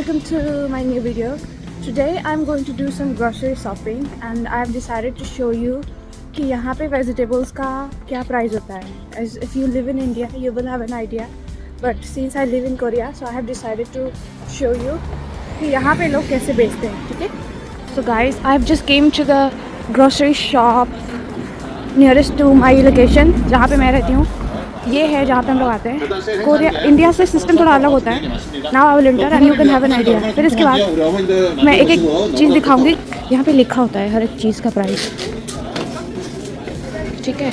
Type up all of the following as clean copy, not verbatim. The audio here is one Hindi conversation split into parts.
welcome to my new video. Today I'm going to do some grocery shopping and I've decided to show you कि यहाँ पे vegetables का क्या price होता है. As if you live in India, you will have an idea. But since I live in Korea, so I have decided to show you कि यहाँ पे लोग कैसे बेचते हैं, ठीक है? So guys, I've just came to the grocery shop nearest to my location, जहाँ पे मैं रहती हूँ. ये है जहाँ पे हम लोग आते हैं. कोरिया इंडिया से सिस्टम थोड़ा अलग होता है. Now I will enter and you can have an idea. फिर इसके बाद मैं एक एक चीज़ दिखाऊंगी. यहाँ पे लिखा होता है हर एक चीज़ का प्राइस, ठीक है?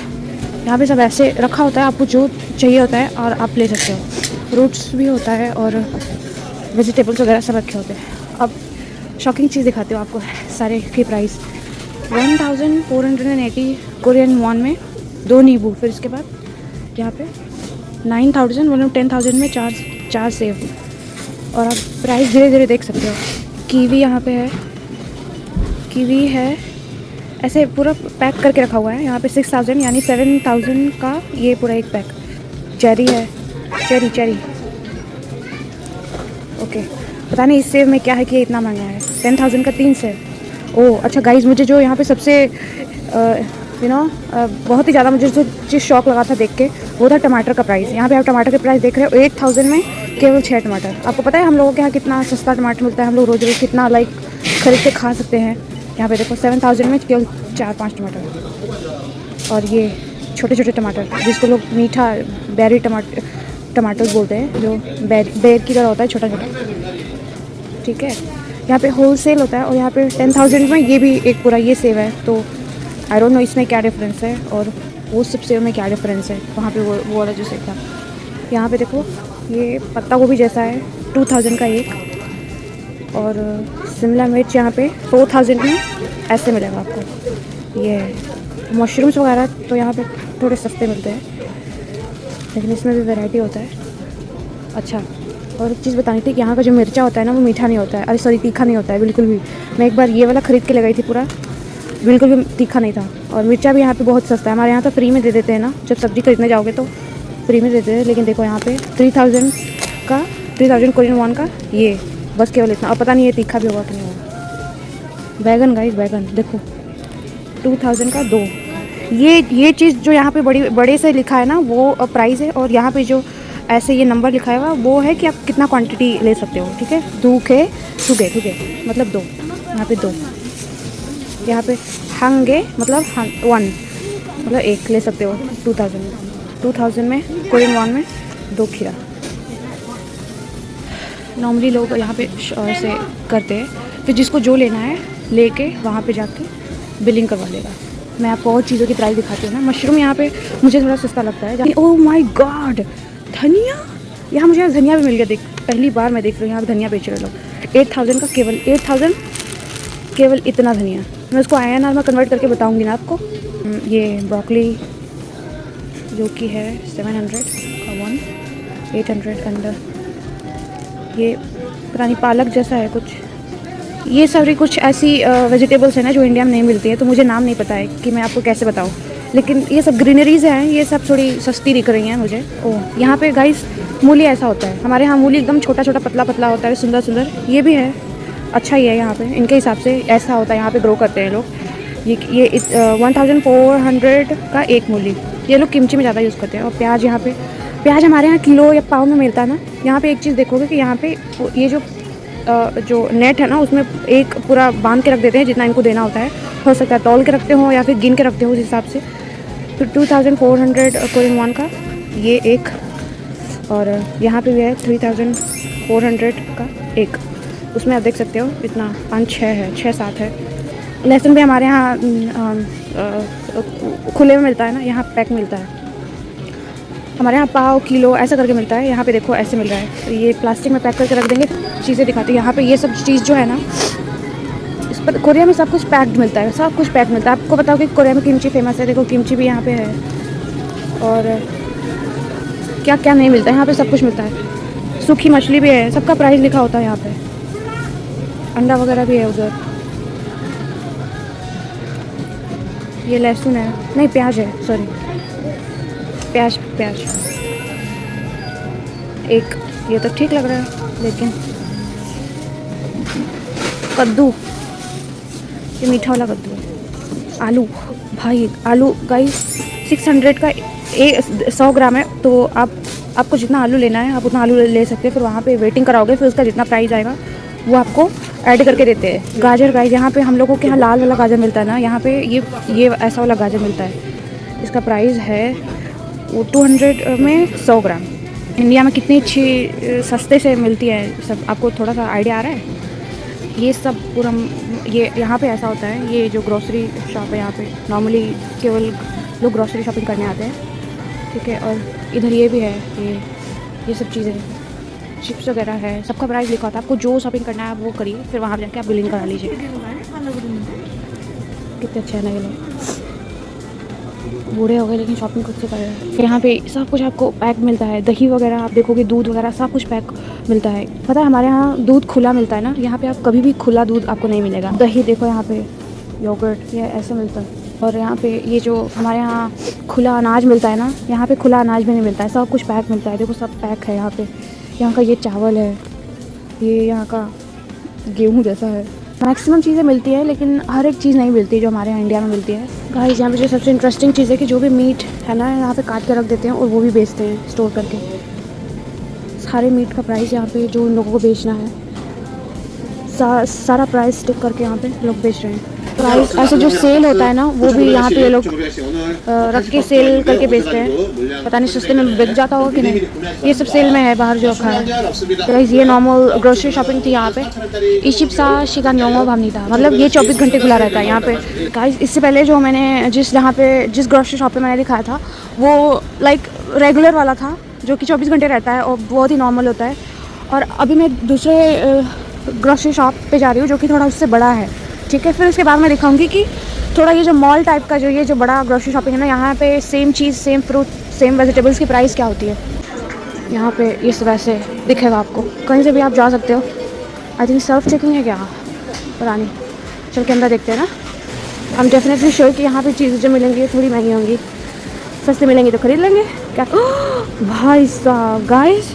यहाँ पे सब ऐसे रखा होता है, आपको जो चाहिए होता है और आप ले सकते हो. फ्रूट्स भी होता है और वेजिटेबल्स वगैरह सब रखे होते हैं. अब शॉकिंग चीज़ दिखाती हूँ आपको. सारे के प्राइस 1480 कोरियन वॉन में 2 नींबू. फिर इसके बाद यहाँ पे 9000 मतलब 10,000 में चार सेब. और आप प्राइस धीरे धीरे देख सकते हो. कीवी यहाँ पे है, कीवी है ऐसे पूरा पैक करके रखा हुआ है. यहाँ पे 6000 यानी 7000 का ये पूरा एक पैक. चेरी है, चेरी ओके. पता नहीं इस सेब में क्या है कि ये इतना महंगा है. 10,000 का 3 सेब. ओह अच्छा गाइस, मुझे जो यहाँ पे सबसे बहुत ही ज़्यादा मुझे जो चीज़ शौक लगा था देख के, वो था टमाटर का प्राइस. यहाँ पे आप टमाटर के प्राइस देख रहे हो. 8000 में केवल 6 टमाटर. आपको पता है हम लोगों के यहाँ कितना सस्ता टमाटर मिलता है. हम लोग रोज़ रोज़ कितना खरीद के खा सकते हैं. यहाँ पे देखो 7000 में केवल 4-5 टमाटर. और ये छोटे छोटे टमाटर जिसको लोग मीठा बेरी टमाटर बोलते हैं, जो बेर की तरह होता है, छोटा छोटा, ठीक है? यहाँ पे होलसेल होता है. और यहाँ पे 10,000 में ये भी एक पूरा ये सेब है. तो आई डोंट नो इसमें क्या डिफरेंस है और वो सब सेब में क्या डिफरेंस है. वहाँ पे वो वाला जो सेब था. यहाँ पे देखो ये पत्ता गोभी जैसा है, 2000 का एक. और शिमला मिर्च यहाँ पे 4000 में ऐसे मिलेगा आपको. ये मशरूम्स वगैरह तो यहाँ पे थोड़े सस्ते मिलते हैं, लेकिन इसमें भी वैरायटी होता है. अच्छा, और एक चीज़ बतानी थी कि यहाँ का जो मिर्चा होता है ना, वो मीठा नहीं होता है. अरे सॉरी, तीखा नहीं होता है बिल्कुल भी. मैं एक बार ये वाला ख़रीद के ले गई थी, पूरा बिल्कुल भी तीखा नहीं था. और मिर्चा भी यहाँ पे बहुत सस्ता है. हमारे यहाँ तो फ्री में दे देते हैं ना, जब सब्ज़ी खरीदने जाओगे तो फ्री में दे देते हैं. लेकिन देखो यहाँ पे 3000 कोरियन वॉन का ये बस केवल इतना. और पता नहीं ये तीखा भी होगा कि नहीं होगा. बैगन गाइस, बैगन देखो 2000 का 2. ये चीज़ जो यहाँ पे बड़े से लिखा है ना, वो प्राइस है. और यहाँ पे जो ऐसे ये नंबर लिखा है वो है कि आप कितना क्वांटिटी ले सकते हो, ठीक है? टूके मतलब 2. यहाँ पे 2. यहाँ पे हंगे मतलब 1 मतलब 1 ले सकते हो. 2000 में कोरियन वॉन में 2 खीरा. नॉर्मली लोग यहाँ पे ऐसे करते हैं. फिर जिसको जो लेना है लेके वहाँ पे जाके बिलिंग करवा लेगा. मैं आपको और चीज़ों की प्राइस दिखाती हूँ ना. मशरूम यहाँ पे मुझे थोड़ा सस्ता लगता है. ओह माय गॉड, धनिया. यहाँ मुझे धनिया भी मिल गया. देख, पहली बार मैं देख रही हूँ यहाँ पे धनिया बेच रहे लोग. 8000 का केवल 8000 केवल इतना धनिया. मैं उसको INR में कन्वर्ट करके बताऊँगी ना आपको. ये ब्रोकली जो कि है 700 का 1, 800 का अंदर. ये पता नहीं पालक जैसा है कुछ. ये सारी कुछ ऐसी वेजिटेबल्स हैं ना जो इंडिया में नहीं मिलती है. तो मुझे नाम नहीं पता है कि मैं आपको कैसे बताऊँ. लेकिन ये सब ग्रीनरीज हैं, ये सब थोड़ी सस्ती दिख रही हैं मुझे. ओह, यहाँ पे गाइस मूली ऐसा होता है. हमारे यहाँ मूली एकदम छोटा छोटा पतला होता है, सुंदर सुंदर. ये भी है, अच्छा ही है. यहाँ पे इनके हिसाब से ऐसा होता है. यहाँ पे ग्रो करते हैं लोग. ये 1400 का एक मूली. ये लोग किमची में ज़्यादा यूज़ करते हैं. और प्याज, यहाँ पे प्याज हमारे यहाँ किलो या पाव में मिलता है ना. यहाँ पे एक चीज़ देखोगे कि यहाँ पे ये जो नेट है ना, उसमें एक पूरा बांध के रख देते हैं जितना इनको देना होता है. हो सकता है तौल के रखते हो या फिर गिन के रखते हो, उस हिसाब से. तो 2400 कोरियन वॉन का ये एक. और यहाँ पे भी है 3400 का एक. उसमें आप देख सकते हो इतना 5-6 है, 6-7 है. लहसुन भी हमारे यहाँ खुले में मिलता है ना, यहाँ पैक मिलता है. हमारे यहाँ पाव किलो ऐसा करके मिलता है. यहाँ पे देखो ऐसे मिल रहा है. तो ये प्लास्टिक में पैक करके रख देंगे. चीज़ें दिखाती है यहाँ पे. ये सब चीज़ जो है ना, इस पर कोरिया में सब कुछ पैक्ड मिलता है. सब कुछ पैक मिलता है. आपको बताओ कि कोरिया में किमची फेमस है. देखो किमची भी यहाँ पे है. और क्या क्या नहीं मिलता है यहाँ पे, सब कुछ मिलता है. सूखी मछली भी है. सबका प्राइस लिखा होता है यहाँ पे. अंडा वगैरह भी है उधर. ये लहसुन है, नहीं प्याज है, सॉरी प्याज एक. ये तो ठीक लग रहा है, लेकिन कद्दू, ये मीठा वाला कद्दू है। आलू, भाई आलू गाइस 600 का 100 ग्राम है। तो आपको जितना आलू लेना है आप उतना आलू ले सकते हैं। फिर वहाँ पे वेटिंग कराओगे, फिर उसका जितना प्राइस आएगा वो आपको ऐड करके देते हैं। गाजर गाइस, यहाँ पे हम लोगों के यहाँ लाल वाला गाजर मिलता है ना, यहाँ पे ये ऐसा वाला गाजर मिलता है। इसका प्राइस है वो 200 में 100 ग्राम। इंडिया में कितनी अच्छी सस्ते से मिलती है सब, आपको थोड़ा सा आइडिया आ रहा है। ये सब पूरा ये यहाँ पे ऐसा होता है। ये जो ग्रोसरी शॉप है यहाँ पे नॉर्मली केवल लोग ग्रोसरी शॉपिंग करने आते हैं, ठीक है। और इधर ये भी है, ये सब चीज़ें चिप्स वगैरह है, सबका प्राइस लिखा होता है। आपको जो शॉपिंग करना है आप वो करिए, फिर वहाँ जाके आप बिलिंग करा लीजिए। कितने अच्छे हैं ना ये लोग, बूढ़े हो गए लेकिन शॉपिंग खुद से कर रहे हैं। यहाँ पे सब कुछ आपको पैक मिलता है, दही वगैरह आप देखोगे, दूध वगैरह सब कुछ पैक मिलता है। पता है हमारे यहाँ दूध खुला मिलता है ना, यहाँ पे आप कभी भी खुला दूध आपको नहीं मिलेगा। दही देखो यहाँ पे, योगर्ट, ये ऐसे मिलता है। और यहाँ पे ये जो हमारे यहाँ खुला अनाज मिलता है ना, यहाँ पे खुला अनाज भी नहीं मिलता है, सब कुछ पैक मिलता है। देखो सब पैक है यहाँ पे। यहाँ का ये चावल है, ये यहाँ का गेहूँ जैसा है। मैक्सिमम चीज़ें मिलती है लेकिन हर एक चीज़ नहीं मिलती जो हमारे यहाँ इंडिया में मिलती है। गाइस यहाँ पे जो सबसे इंटरेस्टिंग चीज़ है कि जो भी मीट है ना यहाँ पे काट के रख देते हैं और वो भी बेचते हैं स्टोर करके। सारे मीट का प्राइस यहाँ पे जो उन लोगों को बेचना है सारा प्राइस स्टिक करके यहाँ पे लोग बेच रहे हैं। प्राइस ऐसे जो सेल होता है ना वो भी यहाँ पे ये लोग रख के सेल करके बेचते हैं। पता नहीं सस्ते में बिक जाता होगा कि नहीं। ये सब सेल में है बाहर जो रखा है। गाइस ये नॉर्मल ग्रोसरी शॉपिंग थी यहाँ पे। 24 시간 영업합니다, मतलब ये 24 घंटे खुला रहता है यहाँ पे। गाइस इससे पहले जो मैंने जिस ग्रोसरी शॉप पे मैंने दिखाया था वो लाइक रेगुलर वाला था जो कि 24 घंटे रहता है और बहुत ही नॉर्मल होता है। और अभी मैं दूसरे ग्रोसरी शॉप पे जा रही हूँ जो कि थोड़ा उससे बड़ा है, ठीक है। फिर उसके बाद मैं दिखाऊंगी कि थोड़ा ये जो मॉल टाइप का जो ये जो बड़ा ग्रोसरी शॉपिंग है ना, यहाँ पे सेम चीज़, सेम फ्रूट, सेम वेजिटेबल्स की प्राइस क्या होती है। यहाँ पे इस वैसे दिखेगा आपको, कहीं से भी आप जा सकते हो। आई थिंक सेल्फ चेकिंग है क्या, पता नहीं। चल के अंदर देखते हैं ना। आई एम डेफिनेटली श्योर कि यहाँ पे चीज़ें जो मिलेंगी थोड़ी महंगी होंगी, सस्ती मिलेंगी तो ख़रीद लेंगे क्या। भाई साहब गाइस,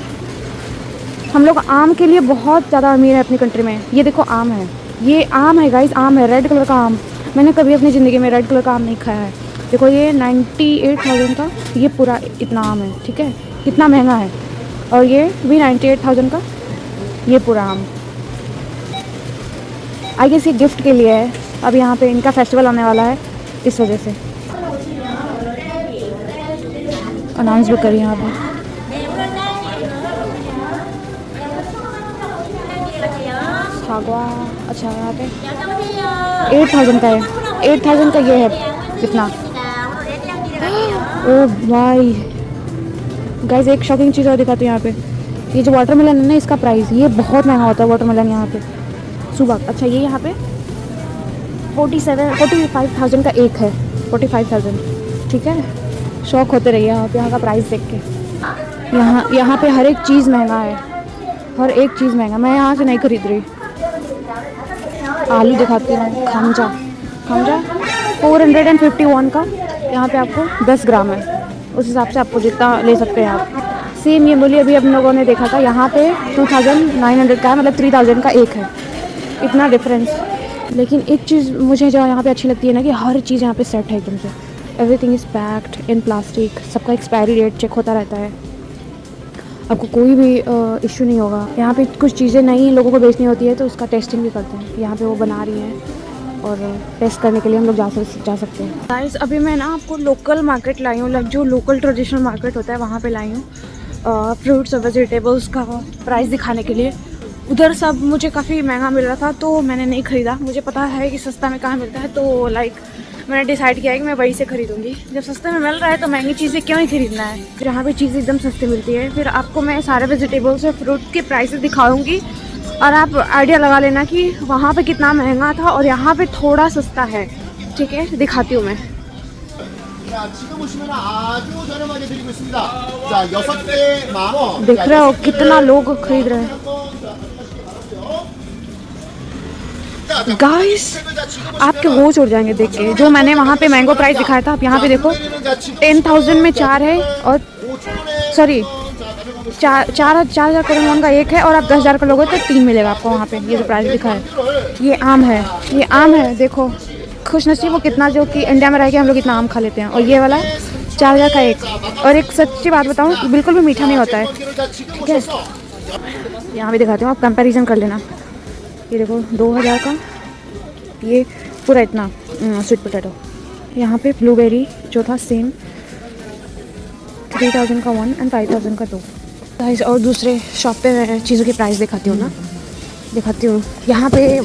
हम लोग आम के लिए बहुत ज़्यादा अमीर है अपनी कंट्री में। ये देखो आम है, ये आम है गाइस, आम है, रेड कलर का आम। मैंने कभी अपनी ज़िंदगी में रेड कलर का आम नहीं खाया है। देखो ये 98,000 का ये पूरा इतना आम है, ठीक है, कितना महंगा है। और ये भी 98,000 का ये पूरा आम। आई गेस ये गिफ्ट के लिए है। अब यहाँ पे इनका फेस्टिवल आने वाला है, इस वजह से अनाउंस भी करी यहाँ पे। सागवा, अच्छा यहाँ पे 8,000 का है, 8,000 का ये है कितना। ओ भाई गाइस एक शॉकिंग चीज़ और दिखाती हूँ यहाँ पे। ये जो वाटरमेलन है ना, इसका प्राइस ये बहुत महंगा होता है वाटरमेलन यहाँ पे सुबह। अच्छा ये यहाँ पे 45,000 का एक है, 45,000, ठीक है। शौक होते रहिए आप यहाँ का प्राइस देख के। यहाँ पे हर एक चीज़ महंगा है, हर एक चीज़ महंगा। मैं यहाँ से नहीं खरीद रही। आलू दिखाती हूँ, खमजा 451 का, यहाँ पे आपको 10 ग्राम है। उस हिसाब से आपको जितना ले सकते हैं आप। सेम ये मूल्य अभी हम लोगों ने देखा था, यहाँ पे 2,900 का है, मतलब 3,000 का एक है, इतना डिफरेंस। लेकिन एक चीज़ मुझे जो यहाँ पे अच्छी लगती है ना कि हर चीज़ यहाँ पे सेट है एकदम से। Everything is packed in plastic, सबका एक्सपायरी डेट चेक होता रहता है, आपको कोई भी इशू नहीं होगा। यहाँ पे कुछ चीज़ें नई लोगों को बेचनी होती है तो उसका टेस्टिंग भी करते हैं। यहाँ पे वो बना रही हैं और टेस्ट करने के लिए हम लोग जा सकते हैं। गाइस अभी मैं ना आपको लोकल मार्केट लाई हूँ, लाइक जो लोकल ट्रेडिशनल मार्केट होता है वहाँ पे लाई हूँ फ्रूट्स और वेजिटेबल्स का प्राइस दिखाने के लिए। उधर सब मुझे काफ़ी महंगा मिल रहा था तो मैंने नहीं ख़रीदा। मुझे पता है कि सस्ता में कहाँ मिलता है, तो लाइक मैंने डिसाइड किया है कि मैं वहीं से खरीदूंगी। जब सस्ते में मिल रहा है तो महंगी चीज़ें क्यों ही खरीदना है। फिर यहाँ पे चीज़ें एकदम सस्ती मिलती है। फिर आपको मैं सारे वेजिटेबल्स और फ्रूट के प्राइसेस दिखाऊंगी और आप आइडिया लगा लेना कि वहाँ पे कितना महंगा था और यहाँ पे थोड़ा सस्ता है, ठीक है। दिखाती हूँ मैं। देख रहे हो कितना लोग खरीद रहे हैं। गाइस आपके होश उड़ जाएंगे देख के। जो मैंने वहाँ पे मैंगो प्राइस दिखाया था, आप यहाँ पे देखो 10,000 में 4 है और सॉरी चार हज़ार कोरियन वॉन का एक है, और आप 10,000 का लोगे तो 3 मिलेगा आपको वहाँ पे। ये जो प्राइस दिखा है, ये आम है, देखो खुशनसीब वो कितना, जो कि इंडिया में रह के हम लोग इतना आम खा लेते हैं। और ये वाला 4,000 का एक। और एक सच्ची बात बताऊँ, बिल्कुल भी मीठा नहीं होता है, ठीक है। यहाँ भी दिखाती हूँ, आप कंपैरिजन कर लेना। ये देखो 2,000 का ये पूरा इतना स्वीट पोटैटो। यहाँ पे ब्लूबेरी जो था सेम 3,000 का 1 एंड 5,000 का 2 प्राइस। और दूसरे शॉप पे मैं चीज़ों की प्राइस दिखाती हूँ। यहाँ पे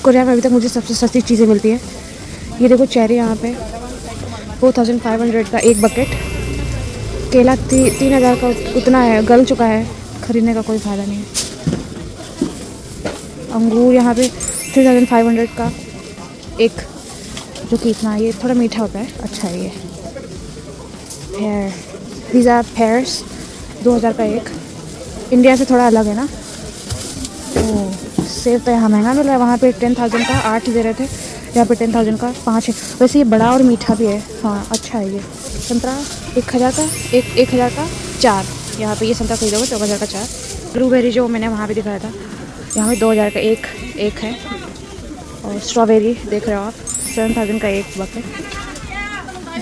कोरिया में अभी तक मुझे सबसे सस्ती चीज़ें मिलती हैं। ये देखो चेरी यहाँ पे 4,500 का एक बकेट। केला 3,000 का उतना है, गल चुका है, ख़रीदने का कोई फ़ायदा नहीं है। अंगूर यहाँ पे 3,500 का एक, जो कि इतना, ये थोड़ा मीठा होता है, अच्छा है ये। पेयर, दीज आर पेयर्स 2,000 का एक। इंडिया से थोड़ा अलग है ना। तो सेब तो यहाँ महंगा मिल रहा है, वहाँ पे 10,000 का 8 दे रहे थे, यहाँ पे 10,000 का 5 है। वैसे ये बड़ा और मीठा भी है, हाँ अच्छा है ये। संतरा 1,000 का 1,000 का 4, यहाँ पे ये संतरा खरीदोगे तो 1,000 का 4। ब्लूबेरी जो मैंने वहाँ पे दिखाया था, यहाँ पे 2,000 का एक है। और स्ट्रॉबेरी देख रहे हो आप 7,000 का एक बकेट।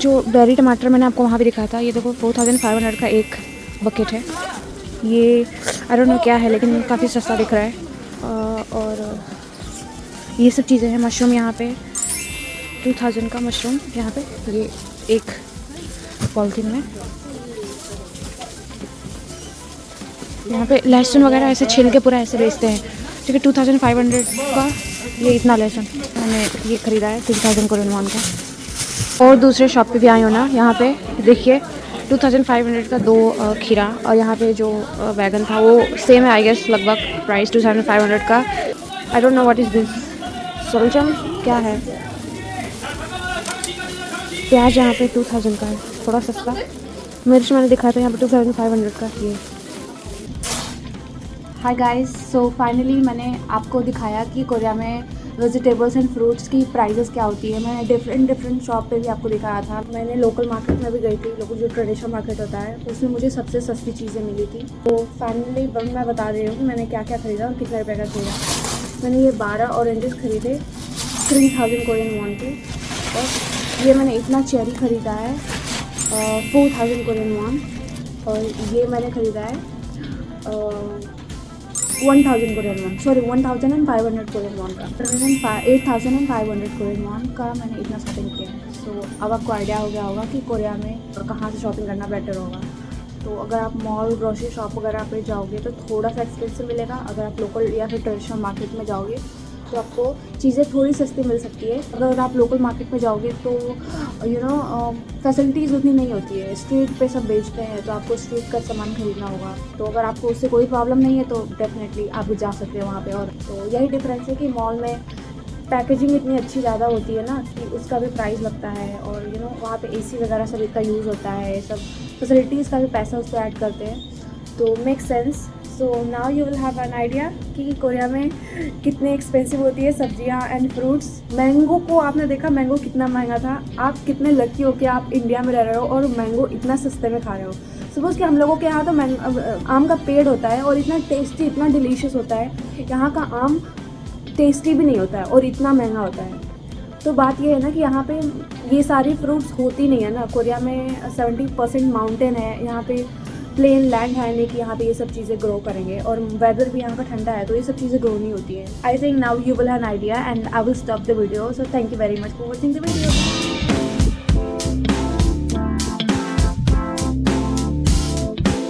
जो बेरी टमाटर मैंने आपको वहाँ पे दिखाया था, ये देखो 4,500 का एक बकेट है। ये आई डोंट नो क्या है, लेकिन काफ़ी सस्ता दिख रहा है। और ये सब चीज़ें हैं। मशरूम यहाँ पे 2,000 का मशरूम, यहाँ पे ये एक पॉलिथीन में। यहाँ पे लहसुन वगैरह ऐसे छिल के पूरा ऐसे बेचते हैं, ठीक है। 2,500 का ये इतना लहसुन मैंने ये ख़रीदा है, 3,000 कोरियन वॉन का। और दूसरे शॉप पे भी आई हो ना, यहाँ पे देखिए 2,500 का 2 खीरा। और यहाँ पे जो बैगन था वो सेम है आई गेस, लगभग प्राइस 2,500 का। I don't know what is this, सोल्जम क्या है। प्याज यहाँ पे 2,000 का है, थोड़ा सस्ता। मिर्च मैंने दिखाया था यहाँ पे 2,500 का ये। हाय गाइस, सो फाइनली मैंने आपको दिखाया कि कोरिया में वेजिटेबल्स एंड फ्रूट्स की प्राइसेस क्या होती है। मैंने डिफरेंट शॉप पे भी आपको दिखाया था। मैंने लोकल मार्केट में भी गई थी, लोकल जो ट्रेडिशनल मार्केट होता है, उसमें मुझे सबसे सस्ती चीज़ें मिली थी। तो फाइनली मैं बता रही हूँ मैंने क्या क्या ख़रीदा और कितने रुपये का खरीदा। मैंने ये 12 ऑरेंजेस खरीदे 3,000 कोरियन वॉन के। और ये मैंने इतना चेरी ख़रीदा है 4,000 कोरियन वॉन। और ये मैंने ख़रीदा है 1,000 Korean von, sorry 1,500 Korean von का। 8,500 कोरियन वॉन का मैंने इतना शॉपिंग किया है। सो अब आपको आइडिया हो गया होगा कि कोरिया में कहाँ से शॉपिंग करना बेटर होगा। तो अगर आप मॉल ग्रोसरी शॉप वगैरह पे जाओगे तो थोड़ा सा एक्सपेंसिव मिलेगा। अगर आप लोकल या फिर ट्रेडिशनल मार्केट में जाओगे तो आपको चीज़ें थोड़ी सस्ती मिल सकती है। अगर आप लोकल मार्केट में जाओगे तो फैसिलिटीज़ उतनी नहीं होती है। स्ट्रीट पे सब बेचते हैं, तो आपको स्ट्रीट का सामान खरीदना होगा। तो अगर आपको उससे कोई प्रॉब्लम नहीं है तो डेफिनेटली आप जा सकते हो वहाँ पे। और तो यही डिफरेंस है कि मॉल में पैकेजिंग इतनी अच्छी ज़्यादा होती है ना कि उसका भी प्राइस लगता है। और वहाँ पे AC वगैरह सब इसका यूज़ होता है, सब फैसिलिटीज़ का भी पैसा उसको ऐड करते हैं, तो make sense. So now you will have an idea कि कोरिया में कितने एक्सपेंसिव होती है सब्जियां एंड फ्रूट्स। मैंगो को आपने देखा, मैंगो कितना महंगा था। आप कितने लकी हो कि आप इंडिया में रह रहे हो और मैंगो इतना सस्ते में खा रहे हो। सपोज़ कि हम लोगों के यहाँ तो आम का पेड़ होता है और इतना टेस्टी, इतना डिलीशियस होता है। यहाँ का आम टेस्टी भी नहीं होता है और इतना महंगा होता है। तो बात ये है ना कि यहाँ पे ये सारी फ्रूट्स होती नहीं है ना। कोरिया में 70% माउंटेन है, यहाँ पे प्लेन लैंड है नहीं कि यहाँ पे ये सब चीज़ें ग्रो करेंगे। और वेदर भी यहाँ का ठंडा है, तो ये सब चीज़ें ग्रो नहीं होती है। I think now you will have an idea and I will stop the video. So thank you very much for watching the video.